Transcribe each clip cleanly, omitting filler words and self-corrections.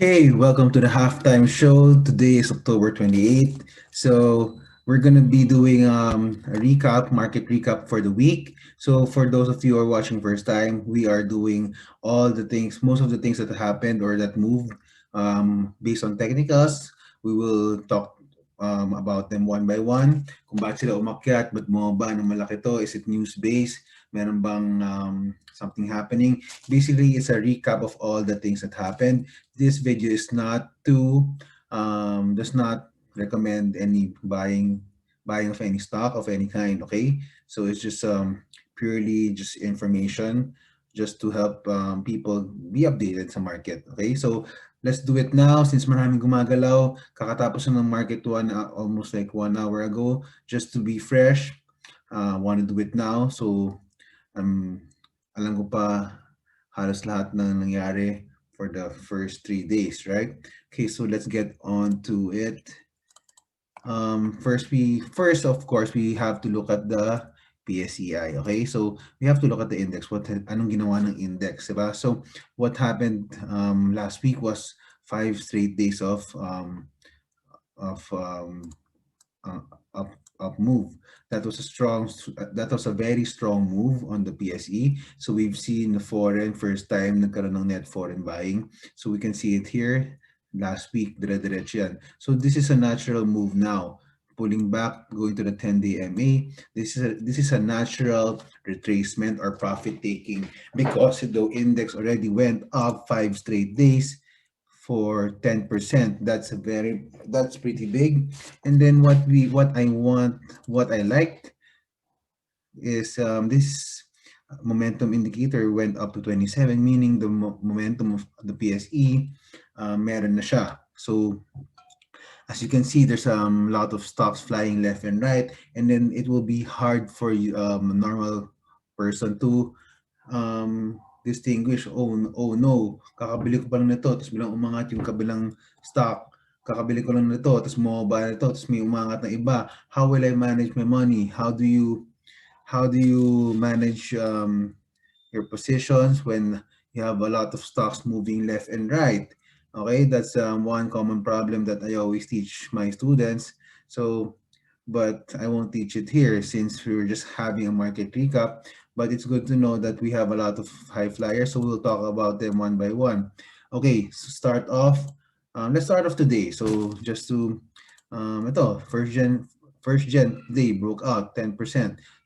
Hey, welcome to the halftime show. Today is October 28th. So we're gonna be doing a recap, market recap for the week. So for those of you who are watching first time, we are doing all the things, most of the things that happened or that moved based on technicals. We will talk about them one by one. Kung bakit sila umakyat, ba't bumaba ng malaki to? Is it news-based? Meron bang something happening? Basically, it's a recap of all the things that happened. This video is not to does not recommend any buying of any stock of any kind. Okay, so it's just purely just information just to help people be updated sa market. Okay, so let's do it now since maraming gumagalaw. Kakatapos na ng market almost like 1 hour ago. Just to be fresh, want to do it now. So um, alam ko pa halos lahat ng nangyari for the first 3 days, right? Okay, so let's get on to it. First of course we have to look at the PSEI. Okay, so we have to look at the index. Anong ginawa ng index, diba? So what happened last week was 5 straight days of uh, up move. That was a very strong move on the PSE. So we've seen the foreign first time nagkaroon ng net foreign buying. So we can see it here last week, dire-diretso yan. So this is a natural move now. Pulling back, going to the 10-day MA. This is a natural retracement or profit taking because the index already went up 5 straight days for 10%. That's pretty big. And then what I liked is this momentum indicator went up to 27, meaning the momentum of the PSE meron na siya. So as you can see, there's a lot of stocks flying left and right, and then it will be hard for you, a normal person to distinguish, oh no, kakabili ko pa lang nito, tapos bilang umangat yung kabilang stock, kakabili ko lang nito, tapos bumaba nito, tapos may umangat na iba. How will I manage my money? How do you manage your positions when you have a lot of stocks moving left and right? Okay, that's one common problem that I always teach my students. So, but I won't teach it here since we're just having a market recap. But it's good to know that we have a lot of high flyers, so we'll talk about them one by one. Okay, so let's start off today. So just to, ito, first gen today broke out 10%.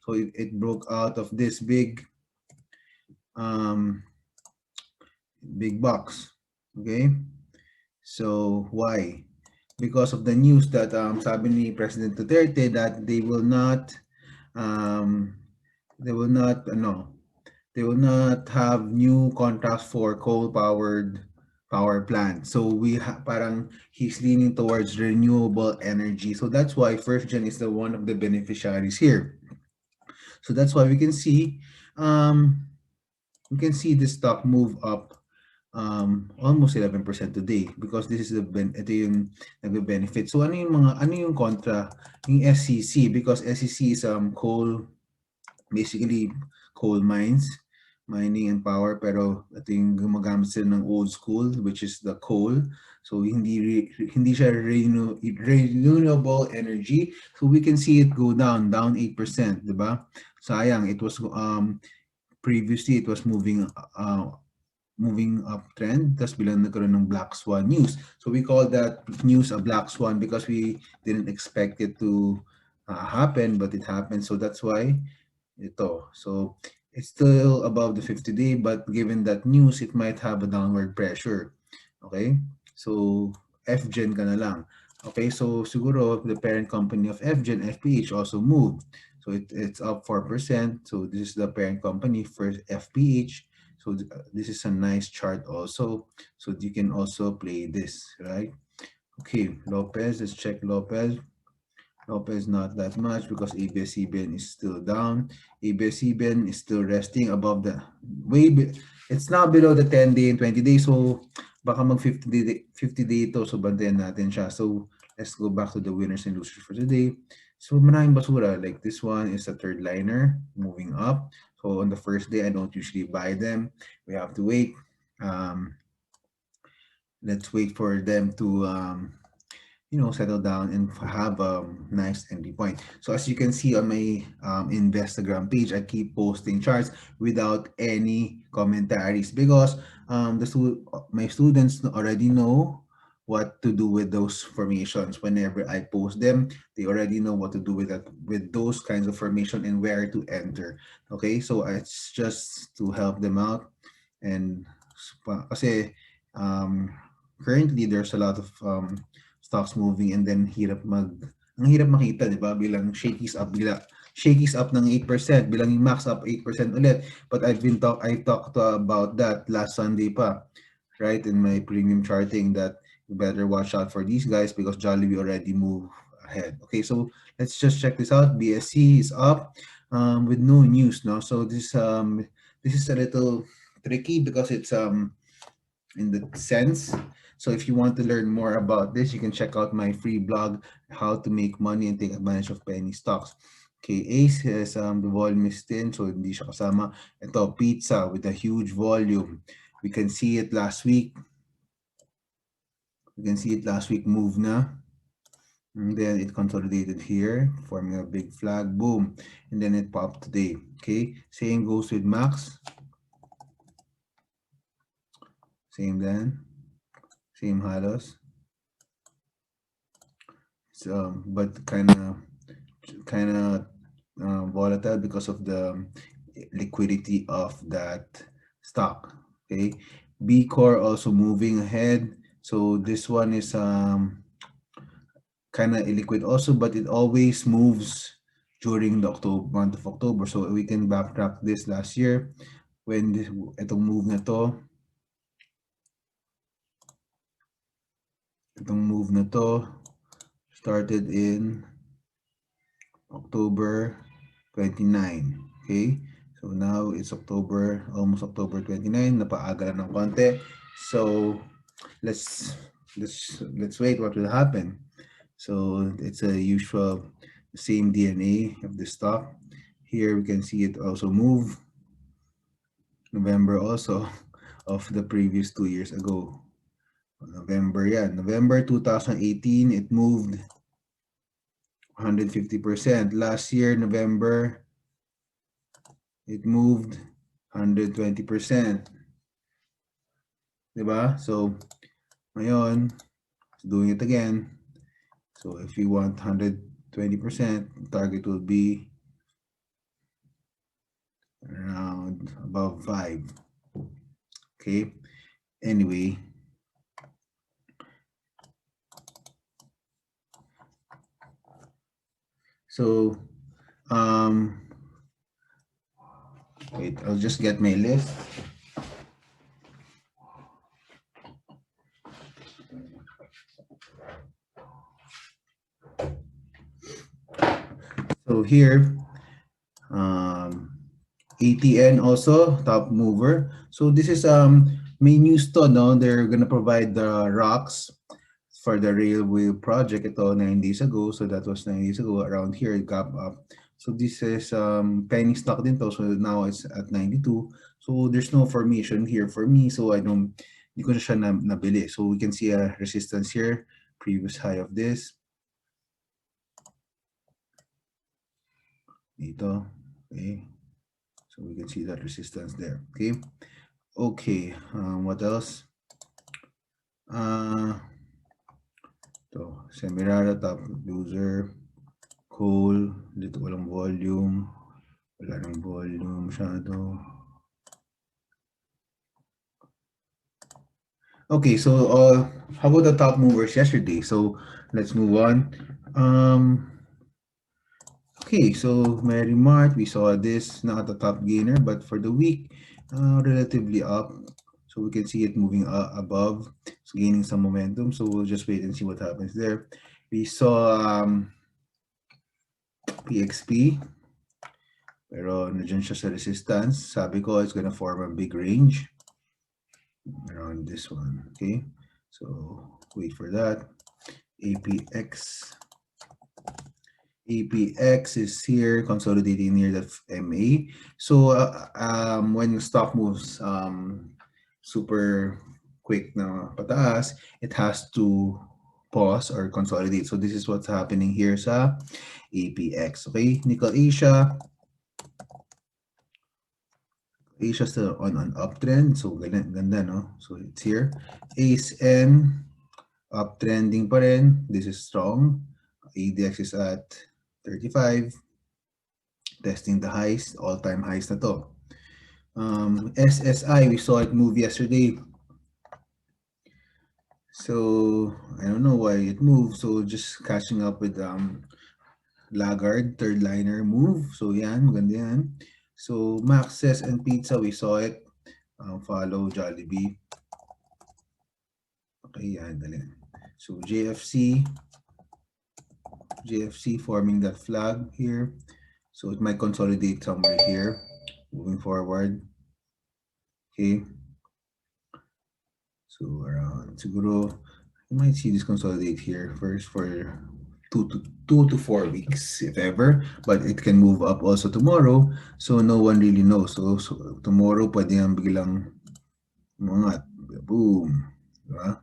So it broke out of this um, big box. Okay, so why? Because of the news that sabi ni President Duterte that um, they will not they will not have new contracts for coal-powered power plants. So parang he's leaning towards renewable energy. So that's why First Gen is the one of the beneficiaries here. So that's why um, we can see the stock move up almost 11% today because this is ito yung nagbe-benefit. So ano yung kontra? Yung SCC, because SCC is basically coal mines, mining and power, pero ito yung gumagamit sila ng old school, which is the coal. So hindi siya renewable energy. So we can see it go down 8%, di ba? Sayang, it was previously it was moving uptrend, tas bilang nagkaroon ng black swan news. So we call that news a black swan because we didn't expect it to happen, but it happened. So that's why ito. So it's still above the 50-day, but given that news, it might have a downward pressure. Okay? So FGEN ka na lang. Okay, so siguro the parent company of FGEN, FPH, also moved. So it's up 4%. So this is the parent company for FPH. So this is a nice chart also. So you can also play this, right? Okay, Lopez, let's check Lopez. Lopez not that much because ABS-CBN is still down. ABS-CBN is still resting above the it's now below the 10-day and 20-day. So baka mag 50-day ito. So bantayan natin siya. So let's go back to the winners and losers for today. So maraming basura. Like this one is a third liner moving up. So on the first day, I don't usually buy them. We have to wait. let's wait for them to settle down and have a nice entry point. So as you can see on my Instagram page, I keep posting charts without any commentaries because my students already know what to do with those formations. Whenever I post them, they already know what to do with that, with those kinds of formation and where to enter. Okay, so it's just to help them out. And kasi um, currently there's a lot of stocks moving and then ang hirap makita, di ba? Bilang shakies up ng 8%, bilang yung max up 8% ulit. But I talked about that last Sunday pa, right? In my premium charting that you better watch out for these guys because Jollibee already moved ahead. Okay, so let's just check this out. BSC is up with no news, no? So this is a little tricky because it's in the sense. So if you want to learn more about this, you can check out my free blog, How to Make Money and Take Advantage of Penny Stocks. Okay, ACE has the volume is thin, so hindi siya kasama. Ito, pizza with a huge volume. We can see it last week. You can see it last week move na. And then it consolidated here, forming a big flag, boom. And then it popped today. Okay, same goes with Max. Same then. Same halos. So, but kind of volatile because of the liquidity of that stock. Okay, BCOR also moving ahead. So this one is kind of illiquid also, but it always moves during the month of October. So we can backtrack this last year when itong move na to, started in October 29. Okay? So now it's almost October 29. Napaaga na ng konti. So let's wait what will happen. So it's a usual same DNA of the stock. Here we can see it also move. November also of the previous 2 years ago. November 2018, it moved 150%. Last year, November, it moved 120%. Diba? So, ngayon, it's doing it again. So, if you want 120%, target will be around above 5. Okay? Anyway, so, wait, I'll just get my list. So here, ATN also top mover. So this is may news to, no? They're gonna provide the rocks for the railway project. Ito 9 days ago. So that was 9 days ago. Around here it got up. So this is penny stock din to. So now it's at 92. So there's no formation here for me. So hindi ko na siya nabili. So we can see a resistance here. Previous high of this. Dito. Okay. So we can see that resistance there. Okay. Okay. What else? So Semirara top loser. Coal. Dito walang volume. Wala nang volume masyado. Okay, so how about the top movers yesterday? So let's move on. Okay, so Mary Mart, we saw this not a top gainer, but for the week, relatively up. So we can see it moving above, it's gaining some momentum. So we'll just wait and see what happens there. We saw PXP, pero nandiyan siya sa resistance. Sabi ko, it's gonna form a big range around this one. Okay, so wait for that. APX is here consolidating near the MA. So when stock moves super quick na pataas, it has to pause or consolidate. So this is what's happening here sa APX. Okay, Nickel Asia. Asia's still on an uptrend. So ganda, no? So it's here. ACEN, uptrending pa rin. This is strong. ADX is at 35. Testing the highs, all-time highs na to. SSI, we saw it move yesterday. So I don't know why it moved. So just catching up with laggard, third liner move. So yan, maganda yan. So Maxes and Pizza, we saw it. Follow Jollibee. Okay, yan, dali. So JFC forming that flag here. So it might consolidate somewhere here moving forward. Okay. So around siguro you might see this consolidate here first for 2 to 4 weeks if ever, but it can move up also tomorrow. So no one really knows. So tomorrow pwede nang biglang umangat. Boom. Diba?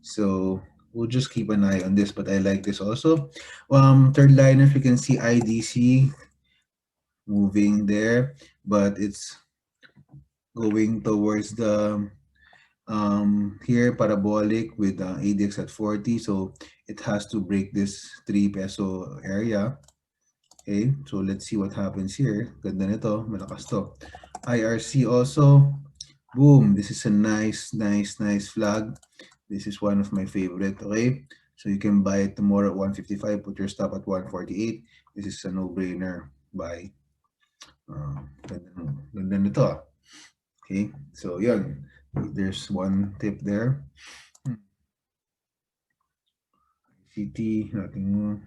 So we'll just keep an eye on this, but I like this also. Third liner, you can see IDC moving there, but it's going towards the here parabolic with ADX at 40, so it has to break this 3 peso area. Okay, so let's see what happens here. Ganda nito, malakas to. IRC also, boom, this is a nice flag. This is one of my favorite. Okay, so you can buy it tomorrow at 155, put your stop at 148. This is a no-brainer buy. Ganda nito. Okay, so yun, there's one tip there. CT, nothing more.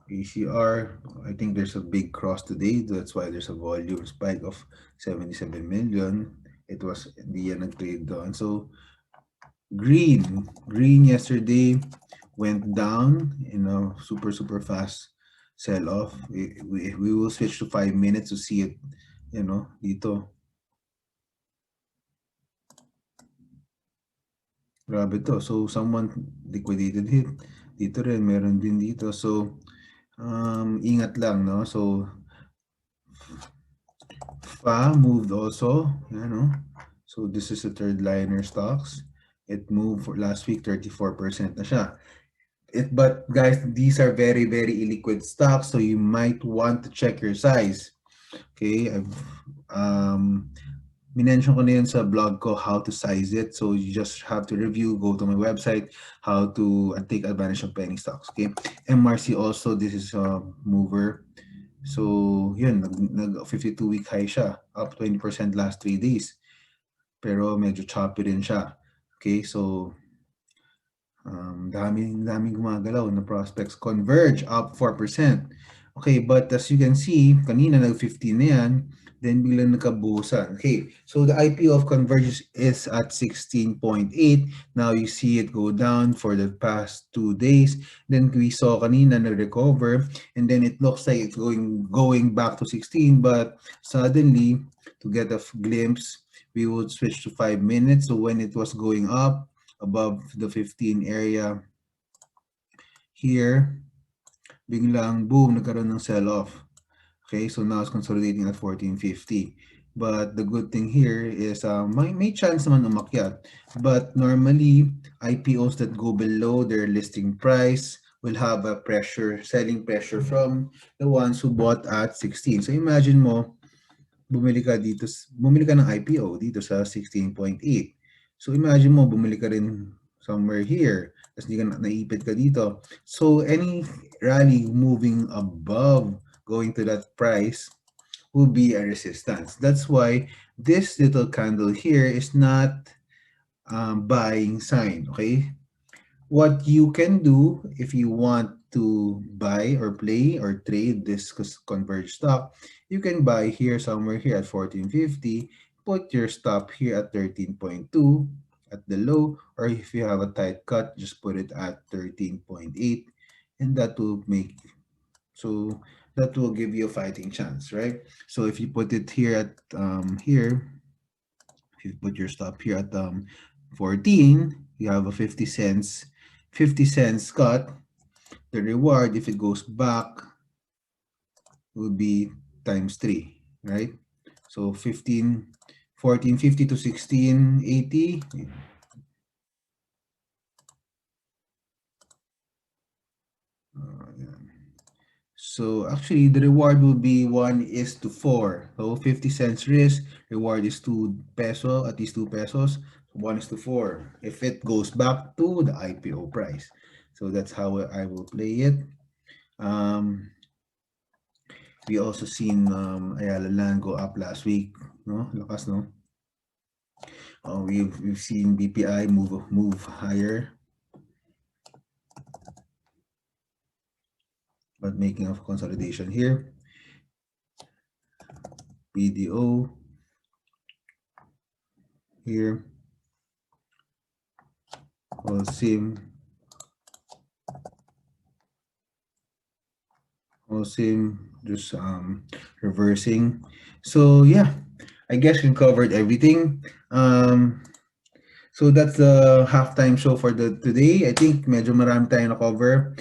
BCR, I think there's a big cross today. That's why there's a volume spike of 77 million. It was the nag-trade doon. So green yesterday went down in a super fast sell-off. We will switch to 5 minutes to see it, dito. Grabe to. So someone liquidated it. Dito rin, meron din dito. So ingat lang, no? So FA moved also, So this is the third liner stocks. It moved for last week 34% na siya. But guys, these are very illiquid stocks, so you might want to check your size. Okay, I've minention ko na yun sa blog ko how to size it. So you just have to review, go to my website, how to take advantage of penny stocks. Okay, MRC also, this is a mover. So yun, nag 52-week high siya, up 20% last 3 days. Pero medyo choppy rin siya. Okay, so daming gumagalaw na prospects. Converge up 4%. Okay, but as you can see, kanina nag-15 na yan, then biglang nagkabusan. Okay, so the IPO of Converge is at 16.8. Now you see it go down for the past 2 days. Then we saw kanina na-recover, and then it looks like it's going back to 16, but suddenly, to get a glimpse, we would switch to 5 minutes. So when it was going up above the 15 area here, biglang boom, nagkaroon ng sell-off. Okay, so now it's consolidating at 1450. But the good thing here is may chance naman umakyat. But normally, IPOs that go below their listing price will have a selling pressure from the ones who bought at 16. So imagine mo, bumili ka ng IPO dito sa 16.8. So imagine mo, bumili ka rin somewhere here, tapos hindi ka naipit ka dito. So any rally moving above going to that price will be a resistance. That's why this little candle here is not buying sign, okay? What you can do if you want to buy or play or trade this Converge stock, you can buy here somewhere here at 1450, put your stop here at 13.2 at the low, or if you have a tight cut, just put it at 13.8, and that will make, so that will give you a fighting chance, right? So if you put it here at here, if you put your stop here at 14, you have a 50 cents cut. The reward, if it goes back, would be times 3, right? So 15, 1450 to 1680. Yeah. So actually, the reward will be 1:4. So 50 cents risk, reward is 2 peso, at least 2 pesos. 1:4. If it goes back to the IPO price. So that's how I will play it. Um, we also seen Ayala Land go up last week. No? Lakas, no? We've seen BPI move higher, but making a consolidation here. BDO here. SIM. SIM just reversing. So yeah, I guess we covered everything. So that's the halftime show for the today. I think medyo marami tayong na-cover.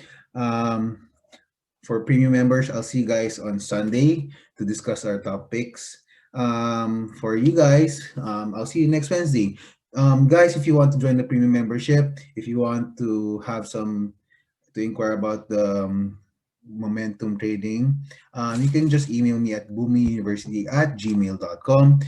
For premium members, I'll see you guys on Sunday to discuss our topics. For you guys, I'll see you next Wednesday. Guys, if you want to join the premium membership, if you want to have some to inquire about the momentum trading, you can just email me at boomyuniversity@gmail.com.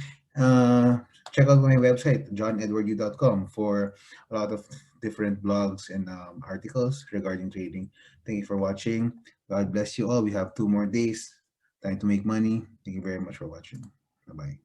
Check out my website, johnedwardu.com, for a lot of different blogs and articles regarding trading. Thank you for watching. God bless you all. We have 2 more days. Time to make money. Thank you very much for watching. Bye-bye.